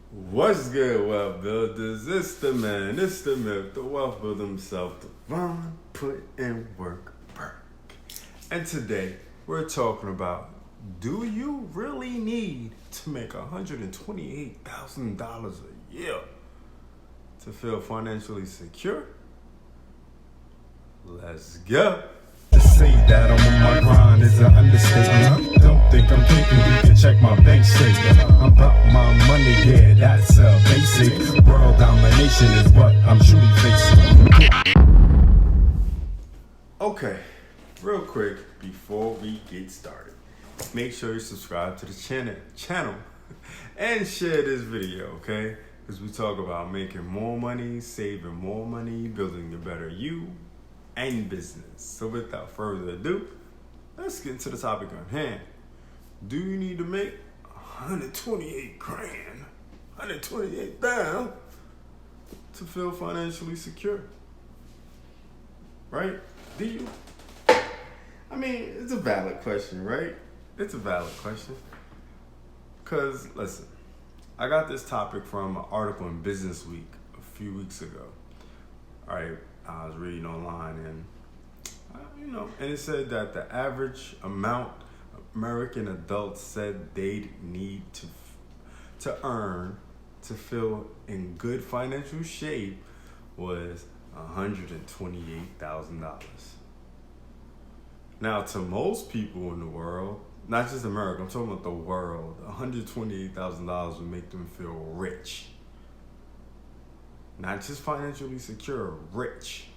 What's good, Wealthbuilderz? It's the man, it's the myth, the wealth builder himself, Devon, put in work. And today, we're talking about, do you really need to make $128,000 a year to feel financially secure? Let's go. To say that I'm on my grind is an understatement. Don't think I'm thinking you can check my bank statement. I'm about my money, yeah, that's basic. World domination is what I'm truly facing. Okay, real quick before we get started, make sure you subscribe to the channel and share this video, okay? Because we talk about making more money, saving more money, building a better you and business. So without further ado, let's get into the topic on hand. Do you need to make 128,000 to feel financially secure? Right? Do you? I mean, it's a valid question, right? It's a valid question. Because, listen, I got this topic from an article in Business Week a few weeks ago. All right, I was reading online and, and it said that the average amount American adults said they'd need to earn to feel in good financial shape was $128,000. Now, to most people in the world, not just America, I'm talking about the world, $128,000 would make them feel rich. Not just financially secure, rich.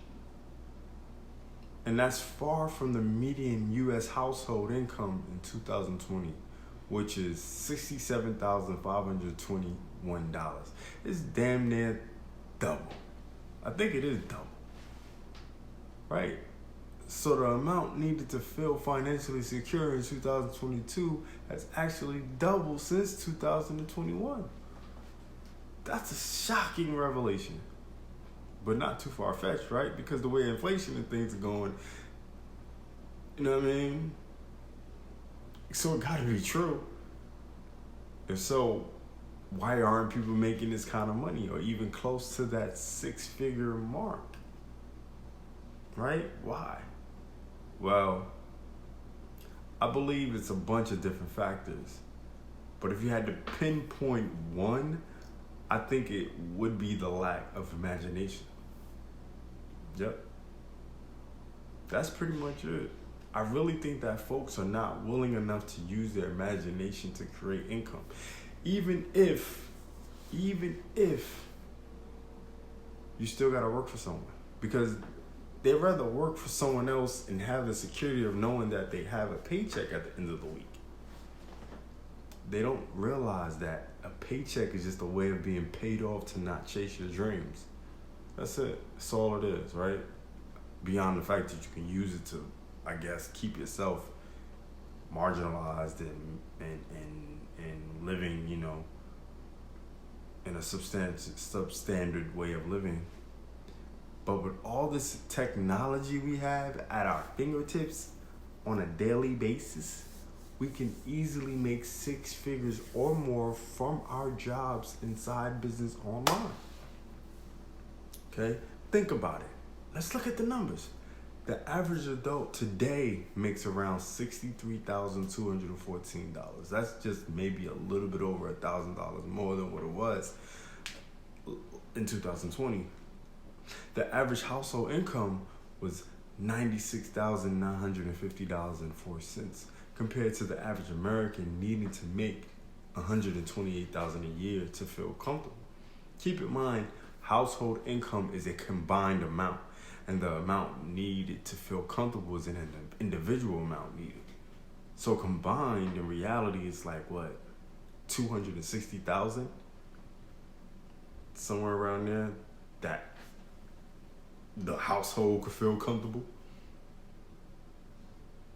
And that's far from the median U.S. household income in 2020, which is $67,521. It's damn near double. I think it is double. Right? So the amount needed to feel financially secure in 2022 has actually doubled since 2021. That's a shocking revelation, but not too far-fetched, right? Because the way inflation and things are going, you know what I mean? So it gotta be true. If so, why aren't people making this kind of money or even close to that six-figure mark? Right? Why? Well, I believe it's a bunch of different factors. But if you had to pinpoint one, I think it would be the lack of imagination. Yep. That's pretty much it. I really think that folks are not willing enough to use their imagination to create income. Even if you still gotta work for someone. Because they'd rather work for someone else and have the security of knowing that they have a paycheck at the end of the week. They don't realize that a paycheck is just a way of being paid off to not chase your dreams. That's it. That's all it is, right? Beyond the fact that you can use it to, I guess, keep yourself marginalized and living, in a substandard way of living. But with all this technology we have at our fingertips on a daily basis, we can easily make six figures or more from our jobs inside business online. Okay? Think about it. Let's look at the numbers. The average adult today makes around $63,214. That's just maybe a little bit over $1,000 more than what it was in 2020. The average household income was $96,950.04 compared to the average American needing to make $128,000 a year to feel comfortable. Keep in mind, household income is a combined amount, and the amount needed to feel comfortable is an individual amount needed. So combined, in reality, it's like what, 260,000, somewhere around there, that the household could feel comfortable.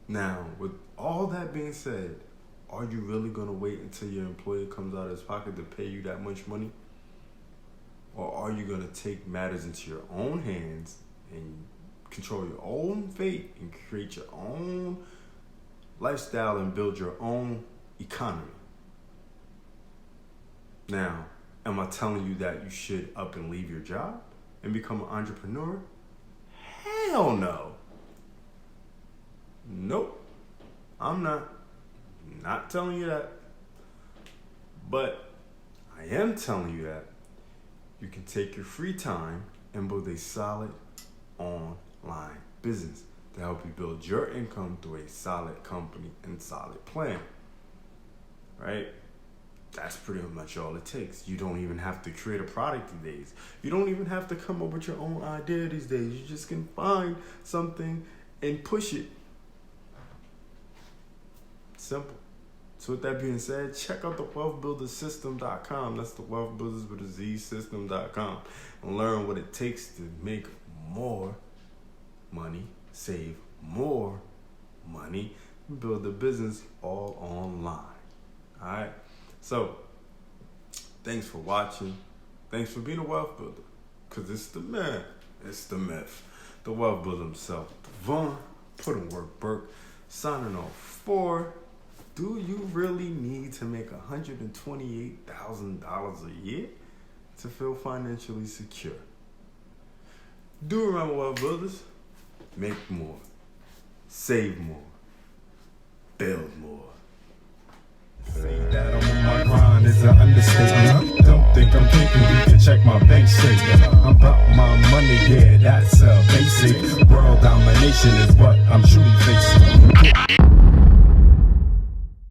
Now, with all that being said, are you really going to wait until your employer comes out of his pocket to pay you that much money? Or are you going to take matters into your own hands and control your own fate and create your own lifestyle and build your own economy? Now, am Am I telling you that you should up and leave your job and become an entrepreneur? Hell no. Nope. I'm not telling you that. But I am telling you that you can take your free time and build a solid online business to help you build your income through a solid company and solid plan. Right? That's pretty much all it takes. You don't even have to create a product these days. You don't even have to come up with your own idea these days. You just can find something and push it. Simple. So with that being said, check out the Wealthbuilderzsystem.com. That's the Wealthbuilderz with a Z system.com, and learn what it takes to make more money, save more money, and build a business all online. All right. So, thanks for watching. Thanks for being a wealth builder. Because it's the man. It's the myth. The wealth builder himself. Devon. Put in work, Burke. Signing off for, do you really need to make $128,000 a year to feel financially secure? Do remember, wealth builders, make more, save more, build more. Say that I'm on my grind is an understatement. Don't think I'm thinking you can check my bank statement. I'm about my money, yeah, that's a basic. World domination is what I'm shooting